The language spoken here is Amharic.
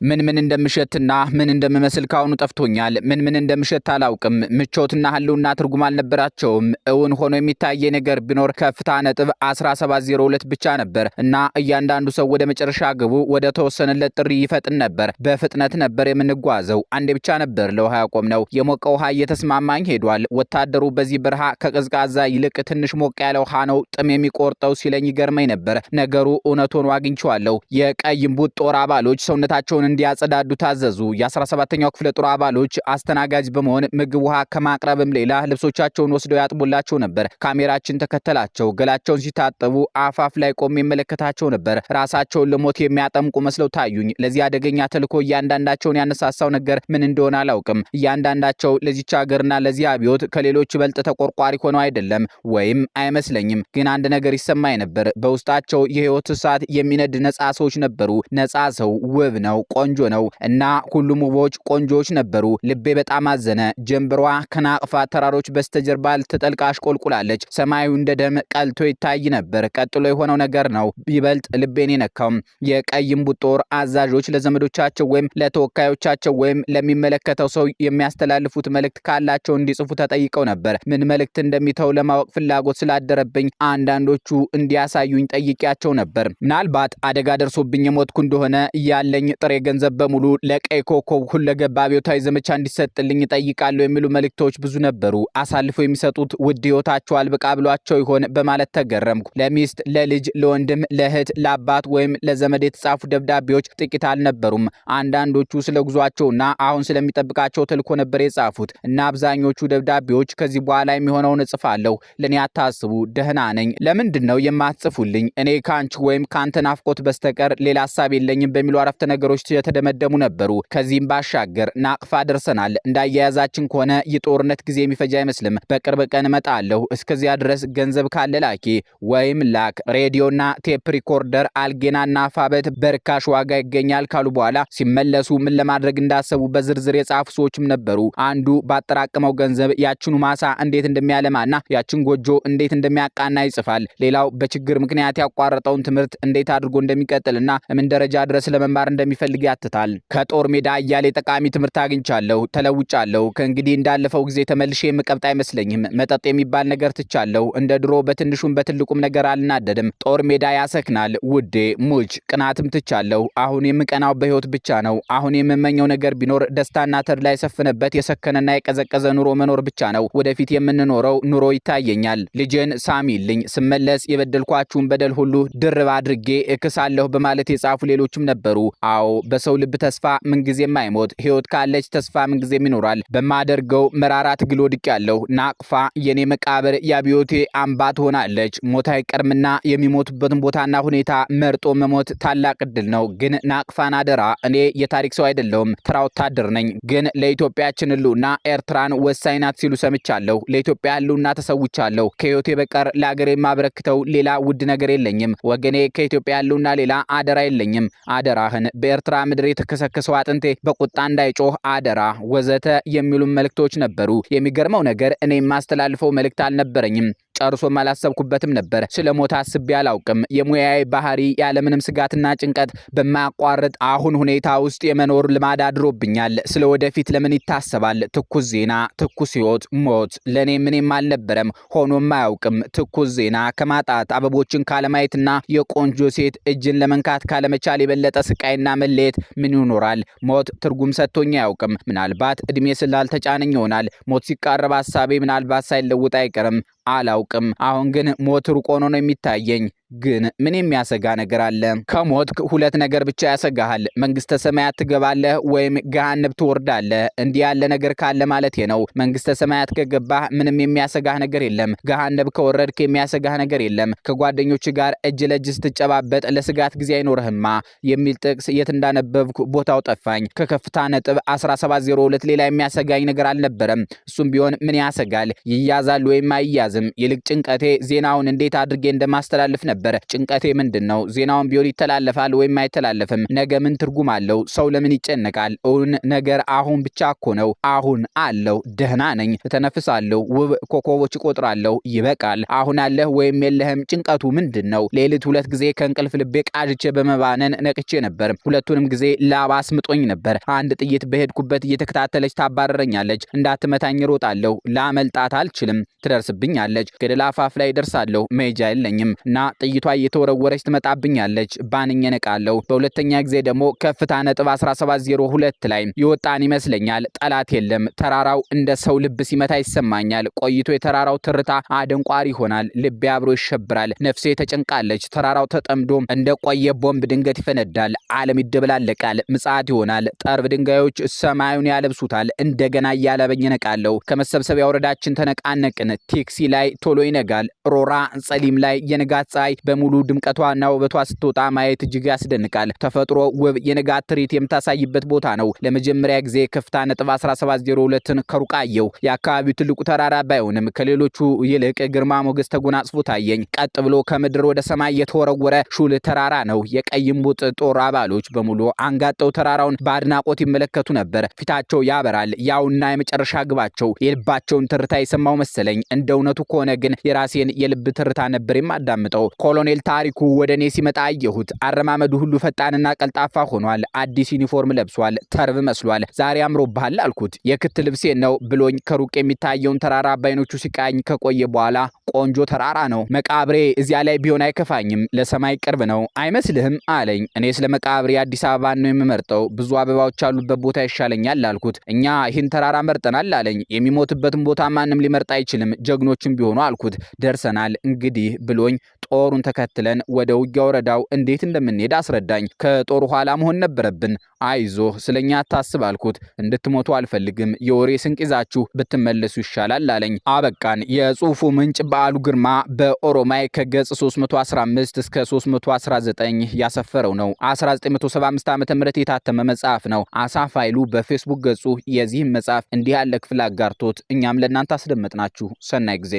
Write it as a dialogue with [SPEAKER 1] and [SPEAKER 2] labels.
[SPEAKER 1] ምን እንደምሸትና ምን እንደምመስል ካሁኑ ጠፍቶኛል። ምን እንደምሸት አላውቅም። ምቾትና ህልውና ትርጉም አልነበራቸውም። እውን ሆኖ የሚታየ ነገር ቢኖር ከፍታ ነጥብ 1702 ብቻ ነበር እና እያንዳንዱ ሰው ወደ መጨረሻ ግቡ ወደ ተወሰነለት ጥሪ ይፈጥን ነበር። በፍጥነት ነበር የምንጓዘው። አንዴ ብቻ ነበር ለውሃ ያቆምነው። የሞቀ ውሃ እየተስማማኝ ሄዷል። ወታደሩ በዚህ በረሃ ከቀዝቃዛ ይልቅ ትንሽ ሞቅ ያለ ውሃ ነው ጥም የሚቆርጠው ሲለኝ ይገርመኝ ነበር። ነገሩ እውነት ሆኖ አግኝቼዋለሁ። የቀይ እምቡጥ ጦር አባሎች ሰውነታቸውን እንዲያጸዳዱ ታዘዙ። የ17ኛው ክፍለ ጦር አባሎች አስተናጋጅ በመሆን ምግብ ውሃ ከማቅረብም ሌላ ልብሶቻቸውን ወስደው ያጥቡላቸው ነበር። ካሜራችን ተከተላቸው። ገላቸውን ሲታጠቡ አፋፍ ላይ ቆሜ መለከታቸው ነበር። ራሳቸውን ለሞት የሚያጠምቁ መስለው ታዩኝ። ለዚህ አደገኛ ተልኮ እያንዳንዳቸውን ያነሳሳው ነገር ምን እንደሆነ አላውቅም። እያንዳንዳቸው ለዚች ሀገርና ለዚህ አብዮት ከሌሎች ይበልጥ ተቆርቋሪ ሆነው አይደለም ወይም አይመስለኝም። ግን አንድ ነገር ይሰማኝ ነበር። በውስጣቸው የህይወት እሳት የሚነድ ነጻ ሰዎች ነበሩ። ነጻ ሰው ውብ ነው፣ ቆንጆ ነው እና ሁሉም ውቦች ቆንጆዎች ነበሩ። ልቤ በጣም አዘነ። ጀንበሯ ከናቅፋ ተራሮች በስተጀርባ ልትጠልቅ አሽቆልቁላለች። ሰማዩ እንደ ደም ቀልቶ ይታይ ነበር። ቀጥሎ የሆነው ነገር ነው ይበልጥ ልቤን የነካው። የቀይ እምቡጥ ጦር አዛዦች ለዘመዶቻቸው ወይም ለተወካዮቻቸው ወይም ለሚመለከተው ሰው የሚያስተላልፉት መልእክት ካላቸው እንዲጽፉ ተጠይቀው ነበር። ምን መልእክት እንደሚተው ለማወቅ ፍላጎት ስላደረብኝ አንዳንዶቹ እንዲያሳዩኝ ጠይቄያቸው ነበር። ምናልባት አደጋ ደርሶብኝ የሞትኩ እንደሆነ ያለኝ ጥሬ ገንዘብ በሙሉ ለቀይ ኮከብ ሁለገብ አብዮታዊ ዘመቻ እንዲሰጥልኝ ጠይቃለሁ የሚሉ መልእክቶች ብዙ ነበሩ። አሳልፈው የሚሰጡት ውድ ህይወታቸው አልበቃ ብሏቸው ይሆን በማለት ተገረምኩ። ለሚስት፣ ለልጅ፣ ለወንድም፣ ለእህት፣ ለአባት ወይም ለዘመድ የተጻፉ ደብዳቤዎች ጥቂት አልነበሩም። አንዳንዶቹ ስለ ጉዟቸውና አሁን ስለሚጠብቃቸው ተልኮ ነበር የጻፉት እና አብዛኞቹ ደብዳቤዎች ከዚህ በኋላ የሚሆነውን እጽፋለሁ፣ ለኔ አታስቡ፣ ደህና ነኝ፣ ለምንድነው የማትጽፉልኝ? እኔ ካንቺ ወይም ካንተ ናፍቆት በስተቀር ሌላ ሐሳብ የለኝም በሚሉ አረፍተ ነገሮች የተደመደሙ ነበሩ። ከዚህም ባሻገር ናቅፋ ደርሰናል። እንዳያያዛችን ከሆነ የጦርነት ጊዜ የሚፈጅ አይመስልም። በቅርብ ቀን እመጣለሁ። እስከዚያ ድረስ ገንዘብ ካለ ላኪ ወይም ላክ። ሬዲዮና ቴፕ ሪኮርደር፣ አልጌናና ፋበት በርካሽ ዋጋ ይገኛል ካሉ በኋላ ሲመለሱ ምን ለማድረግ እንዳሰቡ በዝርዝር የጻፉ ሰዎችም ነበሩ። አንዱ ባጠራቀመው ገንዘብ ያችኑ ማሳ እንዴት እንደሚያለማና ያችን ጎጆ እንዴት እንደሚያቃና ይጽፋል። ሌላው በችግር ምክንያት ያቋረጠውን ትምህርት እንዴት አድርጎ እንደሚቀጥልና ምን ደረጃ ድረስ ለመማር እንደሚፈልግ ያትታል። ከጦር ሜዳ እያለ ጠቃሚ ትምህርት አግኝቻለሁ፣ ተለውጫለሁ። ከእንግዲህ እንዳለፈው ጊዜ ተመልሼ የምቀብጥ አይመስለኝም። መጠጥ የሚባል ነገር ትቻለሁ። እንደ ድሮ በትንሹም በትልቁም ነገር አልናደድም። ጦር ሜዳ ያሰክናል ውዴ፣ ሙች። ቅናትም ትቻለሁ። አሁን የምቀናው በህይወት ብቻ ነው። አሁን የምመኘው ነገር ቢኖር ደስታና ተድላ የሰፈነበት የሰከነና የቀዘቀዘ ኑሮ መኖር ብቻ ነው። ወደፊት የምንኖረው ኑሮ ይታየኛል። ልጄን ሳሚልኝ፣ ስመለስ የበደልኳችሁን በደል ሁሉ ድርብ አድርጌ እክሳለሁ በማለት የጻፉ ሌሎችም ነበሩ። አዎ በሰው ልብ ተስፋ ምንጊዜም አይሞት። ህይወት ካለች ተስፋ ምንጊዜም ይኖራል። በማደርገው መራራ ትግል ወድቄያለሁ። ናቅፋ የኔ መቃብር የአብዮቴ አምባ ትሆናለች። ሞት አይቀርምና የሚሞቱበትን ቦታና ሁኔታ መርጦ መሞት ታላቅ እድል ነው። ግን ናቅፋን አደራ። እኔ የታሪክ ሰው አይደለሁም፣ ተራ ወታደር ነኝ። ግን ለኢትዮጵያችን ህልውና ኤርትራን ወሳኝ ናት ሲሉ ሰምቻለሁ። ለኢትዮጵያ ህልውና ተሰውቻለሁ። ከህይወቴ በቀር ለአገሬ የማበረክተው ሌላ ውድ ነገር የለኝም። ወገኔ ከኢትዮጵያ ህልውና ሌላ አደራ የለኝም። አደራህን በኤርትራ ምድር የተከሰከሰው አጥንቴ በቁጣ እንዳይጮህ አደራ ወዘተ የሚሉ መልእክቶች ነበሩ። የሚገርመው ነገር እኔ የማስተላልፈው መልእክት አልነበረኝም። ጨርሶም አላሰብኩበትም ነበር። ስለ ሞት አስቤ አላውቅም። የሙያዬ ባህሪ ያለምንም ስጋትና ጭንቀት በማያቋርጥ አሁን ሁኔታ ውስጥ የመኖር ልማድ አድሮብኛል። ስለ ወደፊት ለምን ይታሰባል? ትኩስ ዜና፣ ትኩስ ህይወት፣ ሞት ለኔ ምንም አልነበረም፣ ሆኖም አያውቅም። ትኩስ ዜና ከማጣት አበቦችን ካለማየትና የቆንጆ ሴት እጅን ለመንካት ካለመቻል የበለጠ ስቃይና መለየት ምን ይኖራል? ሞት ትርጉም ሰጥቶኝ አያውቅም። ምናልባት እድሜ ስላልተጫነኝ ይሆናል። ሞት ሲቃረብ ሐሳቤ ምናልባት ሳይለውጥ አይቀርም። አላውቅም። አሁን ግን ሞት ሩቅ ሆኖ ነው የሚታየኝ። ግን ምን የሚያሰጋ ነገር አለ? ከሞትክ ሁለት ነገር ብቻ ያሰጋሃል። መንግስተ ሰማያት ትገባለህ ወይም ገሃነም ትወርዳለህ። እንዲህ ያለ ነገር ካለ ማለት ነው። መንግስተ ሰማያት ከገባህ ምንም የሚያሰጋህ ነገር የለም። ገሃነም ከወረድክ የሚያሰጋህ ነገር የለም። ከጓደኞች ጋር እጅ ለእጅ ስትጨባበጥ ለስጋት ጊዜ አይኖርህማ የሚል ጥቅስ የት እንዳነበብኩ ቦታው ጠፋኝ። ከከፍታ ነጥብ 1702 ሌላ የሚያሰጋኝ ነገር አልነበረም። እሱም ቢሆን ምን ያሰጋል? ይያዛል ወይም አይያዝም። ይልቅ ጭንቀቴ ዜናውን እንዴት አድርጌ እንደማስተላልፍ ነበር። ነበር። ጭንቀቴ ምንድነው? ዜናውን ቢሆን ይተላለፋል ወይም አይተላለፍም? ነገ ምን ትርጉም አለው? ሰው ለምን ይጨነቃል? እውን ነገር አሁን ብቻ እኮ ነው። አሁን አለው፣ ደህና ነኝ፣ እተነፍሳለሁ፣ ውብ ኮከቦች እቆጥራለሁ። ይበቃል። አሁን አለህ ወይም የለህም። ጭንቀቱ ምንድነው? ሌሊት 2 ጊዜ ከእንቅልፍ ልቤ ቃዥቼ በመባነን ነቅቼ ነበር። ሁለቱንም ጊዜ ላባ አስምጦኝ ነበር። አንድ ጥይት በሄድኩበት እየተከታተለች ታባረረኛለች። እንዳትመታኝ ሮጣለሁ። ላመልጣት አልችልም። ትደርስብኛለች። ገደል አፋፍ ላይ ደርሳለሁ። መሄጃ የለኝም እና ጥይቷ እየተወረወረች ትመጣብኛለች። ባንኜ ነቃለሁ። በሁለተኛ ጊዜ ደግሞ ከፍታ ነጥብ 1702 ላይ ይወጣን ይመስለኛል። ጠላት የለም። ተራራው እንደ ሰው ልብ ሲመታ ይሰማኛል። ቆይቶ የተራራው ትርታ አደንቋሪ ይሆናል። ልቤ አብሮ ይሸብራል። ነፍሴ ተጨንቃለች። ተራራው ተጠምዶ እንደ ቆየ ቦምብ ድንገት ይፈነዳል። ዓለም ይደበላለቃል። ምጽአት ይሆናል። ጠርብ ድንጋዮች ሰማዩን ያለብሱታል። እንደገና እያለበኝ ነቃለሁ። ከመሰብሰቢያ ወረዳችን ተነቃነቅን። ቴክሲ ላይ ቶሎ ይነጋል። ሮራ ጸሊም ላይ የንጋት ፀሐይ በሙሉ ድምቀቷና ውበቷ ስትወጣ ማየት እጅግ ያስደንቃል። ተፈጥሮ ውብ የንጋት ትርኢት የምታሳይበት ቦታ ነው። ለመጀመሪያ ጊዜ ከፍታ ነጥብ 1702ን ከሩቅ አየሁ። የአካባቢው ትልቁ ተራራ ባይሆንም ከሌሎቹ ይልቅ ግርማ ሞገስ ተጎናጽፎ ታየኝ። ቀጥ ብሎ ከምድር ወደ ሰማይ የተወረወረ ሹል ተራራ ነው። የቀይ እምቡጥ ጦር አባሎች በሙሉ አንጋጠው ተራራውን በአድናቆት ይመለከቱ ነበር። ፊታቸው ያበራል። ያውና የመጨረሻ ግባቸው። የልባቸውን ትርታ የሰማው መሰለኝ። እንደ እውነቱ ከሆነ ግን የራሴን የልብ ትርታ ነበር የማዳምጠው። ኮሎኔል ታሪኩ ወደ እኔ ሲመጣ አየሁት። አረማመዱ ሁሉ ፈጣንና ቀልጣፋ ሆኗል። አዲስ ዩኒፎርም ለብሷል። ተርብ መስሏል። ዛሬ አምሮብሃል አልኩት። የክት ልብሴን ነው ብሎኝ ከሩቅ የሚታየውን ተራራ በዓይኖቹ ሲቃኝ ከቆየ በኋላ ቆንጆ ተራራ ነው። መቃብሬ እዚያ ላይ ቢሆን አይከፋኝም። ለሰማይ ቅርብ ነው አይመስልህም አለኝ። እኔ ስለ መቃብሬ አዲስ አበባን ነው የምመርጠው። ብዙ አበባዎች ያሉበት ቦታ ይሻለኛል አልኩት። እኛ ይህን ተራራ መርጠናል አለኝ። የሚሞትበትን ቦታ ማንም ሊመርጥ አይችልም፣ ጀግኖችም ቢሆኑ አልኩት። ደርሰናል እንግዲህ ብሎኝ ጦሩን ተከትለን ወደ ውጊያ ወረዳው እንዴት እንደምንሄድ አስረዳኝ። ከጦሩ ኋላ መሆን ነበረብን። አይዞህ ስለኛ አታስብ አልኩት። እንድትሞቱ አልፈልግም። የወሬ ስንቅ ይዛችሁ ብትመለሱ ይሻላል አለኝ። አበቃን። የጽሁፉ ምንጭ በዓሉ ግርማ በኦሮማይ ከገጽ 315 እስከ 319 ያሰፈረው ነው። 1975 ዓ.ም የታተመ መጽሐፍ ነው። አሳፍ ኃይሉ በፌስቡክ ገጹ የዚህም መጽሐፍ እንዲህ ያለ ክፍል አጋርቶት እኛም ለእናንተ አስደመጥናችሁ። ሰናይ ጊዜ